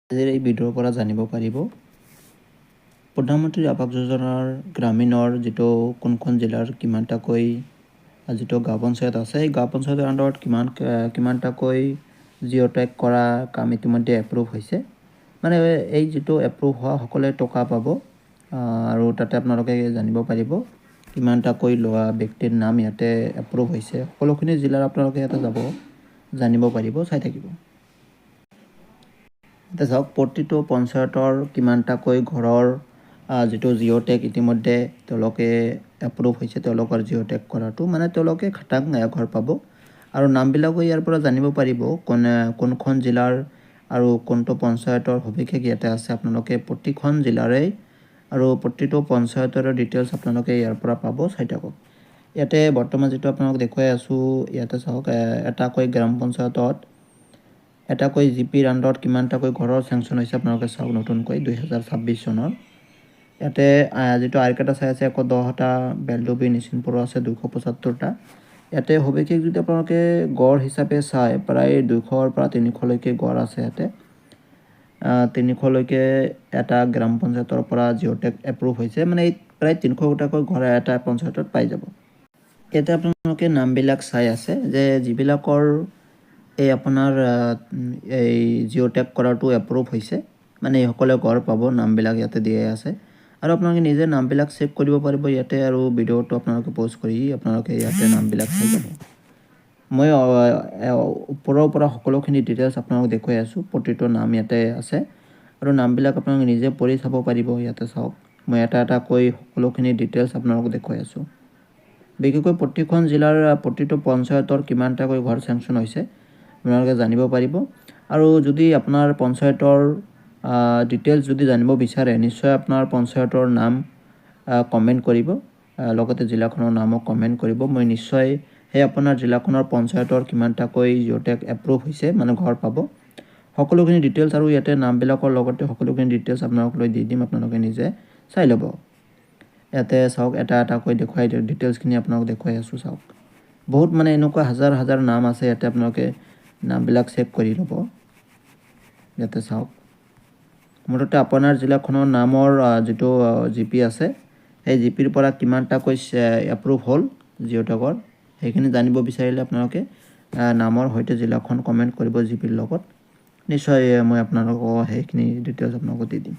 আজিৰ এই ভিডিঅ'ৰ পৰা জানিব পাৰিব প্ৰধানমন্ত্ৰী আৱাস যোজনাৰ গ্ৰামীণৰ যিটো কোনখন জিলাৰ কিমানটাকৈ যিটো গাঁও পঞ্চায়ত আছে এই গাঁও পঞ্চায়তৰ আণ্ডাৰত কিমানটাকৈ জিঅ' টেগ কৰা কাম ইতিমধ্যে এপ্ৰুভ হৈছে মানে এই যিটো এপ্ৰুভ হোৱা সকলোৱে টকা পাব আৰু তাতে আপোনালোকে জানিব পাৰিব কিমানটাকৈ লোৱা ব্যক্তিৰ নাম ইয়াতে এপ্ৰুভ হৈছে সকলোখিনি জিলাৰ আপোনালোকে ইয়াতে যাব জানিব পাৰিব চাই থাকিব এতিয়া চাওক প্ৰতিটো পঞ্চায়তৰ কিমানটাকৈ ঘৰৰ যিটো জিঅ' টেগ ইতিমধ্যে তেওঁলোকে এপ্ৰুভ হৈছে তেওঁলোকৰ জিঅ' টেগ কৰাটো মানে তেওঁলোকে খাটাং ঘৰ পাব আৰু নামবিলাকো ইয়াৰ পৰা জানিব পাৰিব কোনখন জিলাৰ আৰু কোনটো পঞ্চায়তৰ সবিশেষ ইয়াতে আছে আপোনালোকে প্ৰতিখন জিলাৰে আৰু প্ৰতিটো পঞ্চায়তৰে ডিটেইলছ আপোনালোকে ইয়াৰ পৰা পাব চাই থাকক ইয়াতে বৰ্তমান যিটো আপোনালোক দেখুৱাই আছোঁ ইয়াতে চাওক এটাকৈ গ্ৰাম পঞ্চায়তত এটাকৈ জিপিৰ আণ্ডাৰত কিমানটাকৈ ঘৰৰ চেংচন হৈছে আপোনালোকে চাওক নতুনকৈ 2026 চনৰ ইয়াতে যিটো আৰ্কেটা চাই আছে 110টা বেলডুবি নিচিনপুৰ আছে 275টা ইয়াতে সবিশেষ যদি আপোনালোকে গড় হিচাপে চাই প্ৰায় 200ৰ পৰা 300লৈকে গড় আছে ইয়াতে 300লৈকে এটা গ্ৰাম পঞ্চায়তৰ পৰা জিঅ' টেগ এপ্ৰুভ হৈছে মানে প্ৰায় 300টাকৈ ঘৰ এটা পঞ্চায়তত পাই যাব ইয়াতে আপোনালোকে নামবিলাক চাই আছে যে যিবিলাকৰ এই আপোনাৰ এই জিঅ' টেগ কৰাটো এপ্ৰুভ হৈছে মানে এইসকলে ঘৰ পাব নামবিলাক ইয়াতে দিয়াই আছে আৰু আপোনালোকে নিজে নামবিলাক চেক কৰিব পাৰিব ইয়াতে আৰু ভিডিঅ'টো আপোনালোকে প'ষ্ট কৰি আপোনালোকে ইয়াতে নামবিলাক চাই যাব মই ওপৰৰ পৰা সকলোখিনি ডিটেইলছ আপোনালোক দেখুৱাই আছোঁ প্ৰতিটো নাম ইয়াতে আছে আৰু নামবিলাক আপোনালোকে নিজে পঢ়ি চাব পাৰিব ইয়াতে চাওক মই এটা এটাকৈ সকলোখিনি ডিটেইলছ আপোনালোক দেখুৱাই আছোঁ বিশেষকৈ প্ৰতিখন জিলাৰ প্ৰতিটো পঞ্চায়তৰ কিমানটাকৈ ঘৰ চেংচন হৈছে আপোনালোকে জানিব পাৰিব আৰু যদি আপোনাৰ পঞ্চায়তৰ ডিটেইলছ যদি জানিব বিচাৰে নিশ্চয় আপোনাৰ পঞ্চায়তৰ নাম কমেণ্ট কৰিব লগতে জিলাখনৰ নামো কমেণ্ট কৰিব মই নিশ্চয় সেই আপোনাৰ জিলাখনৰ পঞ্চায়তৰ কিমানটাকৈ জিঅ' টেগ এপ্ৰুভ হৈছে মানে ঘৰ পাব সকলোখিনি ডিটেইলছ আৰু ইয়াতে নামবিলাকৰ লগতে সকলোখিনি ডিটেইলছ আপোনালোকলৈ দি দিম আপোনালোকে নিজে চাই ল'ব ইয়াতে চাওক এটা এটাকৈ দেখুৱাই দিওঁ ডিটেইলছখিনি আপোনালোক দেখুৱাই আছোঁ চাওক বহুত মানে এনেকুৱা হাজাৰ হাজাৰ নাম আছে ইয়াতে আপোনালোকে নামবিলাক চেক কৰি ল'ব ইয়াতে চাওক মুঠতে আপোনাৰ জিলাখনৰ নামৰ যিটো জিপি আছে সেই জিপিৰ পৰা কিমানটাকৈ এপ্ৰুভ হ'ল জিঅ' টেগৰ সেইখিনি জানিব বিচাৰিলে আপোনালোকে নামৰ সৈতে জিলাখন কমেণ্ট কৰিব জিপিৰ লগত নিশ্চয় মই আপোনালোকক সেইখিনি ডিটেইলছ আপোনালোকক দি দিম